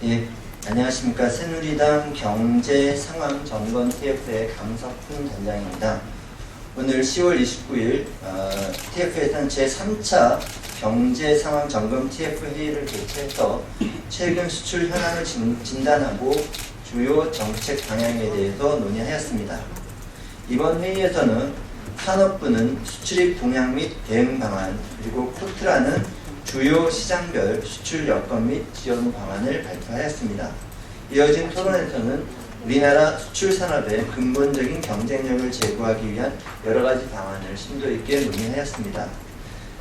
예, 안녕하십니까. 새누리당 경제상황점검 TF의 강석훈 단장입니다. 오늘 10월 29일 TF에서는 제3차 경제상황점검 TF 회의를 개최해서 최근 수출 현황을 진단하고 주요 정책 방향에 대해서 논의하였습니다. 이번 회의에서는 산업부는 수출입 동향 및 대응 방안, 그리고 코트라는 주요 시장별 수출 여건 및 지원 방안을 발표하였습니다. 이어진 토론에서는 우리나라 수출 산업의 근본적인 경쟁력을 제고하기 위한 여러 가지 방안을 심도 있게 논의하였습니다.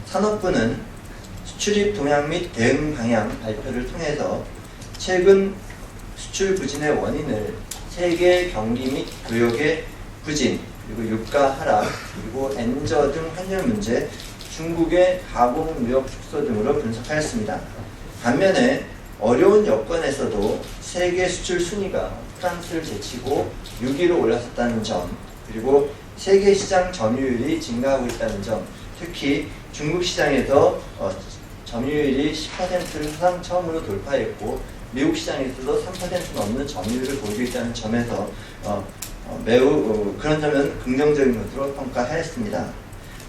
산업부는 수출입 동향 및 대응 방향 발표를 통해서 최근 수출 부진의 원인을 세계 경기 및 교역의 부진, 그리고 유가 하락, 그리고 엔저 등 환율 문제, 중국의 가공 무역 축소 등으로 분석하였습니다. 반면에 어려운 여건에서도 세계 수출 순위가 프랑스를 제치고 6위로 올라섰다는 점, 그리고 세계 시장 점유율이 증가하고 있다는 점, 특히 중국 시장에서 점유율이 10%를 사상 처음으로 돌파했고 미국 시장에서도 3% 넘는 점유율을 보이고 있다는 점에서 매우 그런 점은 긍정적인 것으로 평가하였습니다.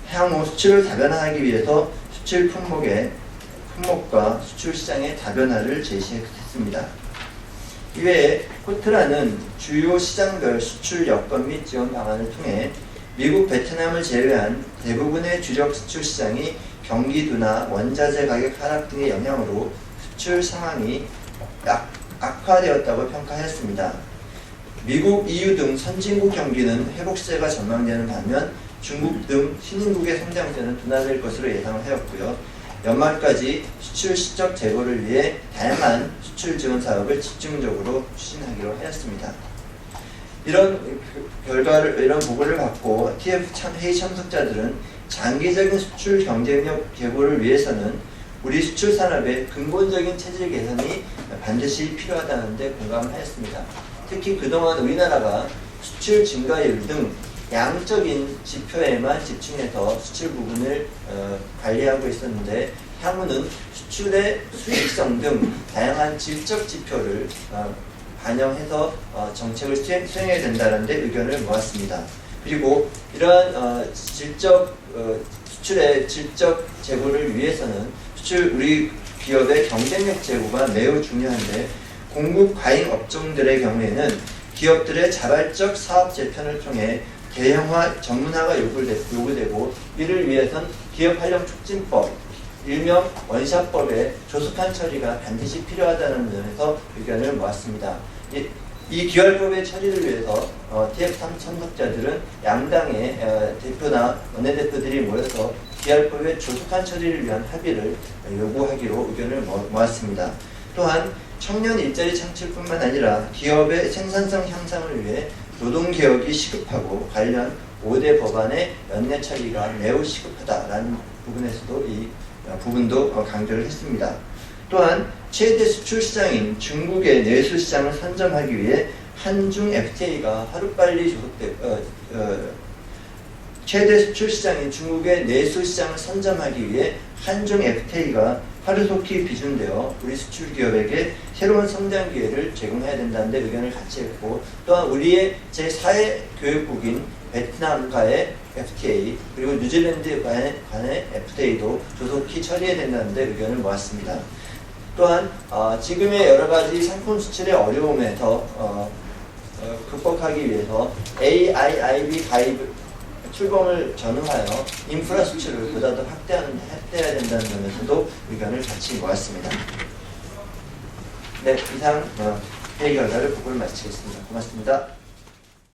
향후 수출을 다변화하기 위해서 수출 품목과 수출 시장의 다변화를 제시했습니다. 이외에 코트라는 주요 시장별 수출 여건 및 지원 방안을 통해 미국, 베트남을 제외한 대부분의 주력 수출 시장이 경기 둔화, 원자재 가격 하락 등의 영향으로 수출 상황이 악화되었다고 평가했습니다. 미국, EU 등 선진국 경기는 회복세가 전망되는 반면 중국 등 신흥국의 성장세는 둔화될 것으로 예상을 하였고요. 연말까지 수출 실적 제고를 위해 다양한 수출 지원 사업을 집중적으로 추진하기로 하였습니다. 이런 보고를 받고 TF 회의 참석자들은 장기적인 수출 경쟁력 제고를 위해서는 우리 수출 산업의 근본적인 체질 개선이 반드시 필요하다는 데 공감하였습니다. 특히 그동안 우리나라가 수출 증가율 등 양적인 지표에만 집중해서 수출 부분을 관리하고 있었는데 향후는 수출의 수익성 등 다양한 질적 지표를 반영해서 정책을 수행해야 된다는 데 의견을 모았습니다. 그리고 이러한 수출의 질적 제고를 위해서는 우리 기업의 경쟁력 제고가 매우 중요한데 공급 과잉 업종들의 경우에는 기업들의 자발적 사업 재편을 통해 대형화, 전문화가 요구되고 이를 위해선 기업활용 촉진법, 일명 원샷법의 조속한 처리가 반드시 필요하다는 면에서 의견을 모았습니다. 이 기업법의 처리를 위해서 TF3 참석자들은 양당의 대표나 원내대표들이 모여서 기업법의 조속한 처리를 위한 합의를 요구하기로 의견을 모았습니다. 또한 청년 일자리 창출뿐만 아니라 기업의 생산성 향상을 위해 노동개혁이 시급하고 관련 5대 법안의 연내 처리가 매우 시급하다라는 부분에서도 이 부분도 강조를 했습니다. 또한 최대 수출 시장인 중국의 내수 시장을 선점하기 위해 한중 FTA가 하루빨리 최대 수출 시장인 중국의 내수 시장을 선점하기 위해 한중 FTA가 하루속히 비준되어 우리 수출 기업에게 새로운 성장 기회를 제공해야 된다는 데 의견을 같이 했고, 또한 우리의 제4의 교역국인 베트남과의 FTA 그리고 뉴질랜드 간의 FTA도 조속히 처리해야 된다는 데 의견을 모았습니다. 또한 지금의 여러 가지 상품 수출의 어려움에서 극복하기 위해서 AIIB 가입 출범을 전후하여 인프라 수출을 보다 더 확대해야 된다는 점에서도 의견을 같이 모았습니다. 네, 이상 회의 결과를 보고를 마치겠습니다. 고맙습니다.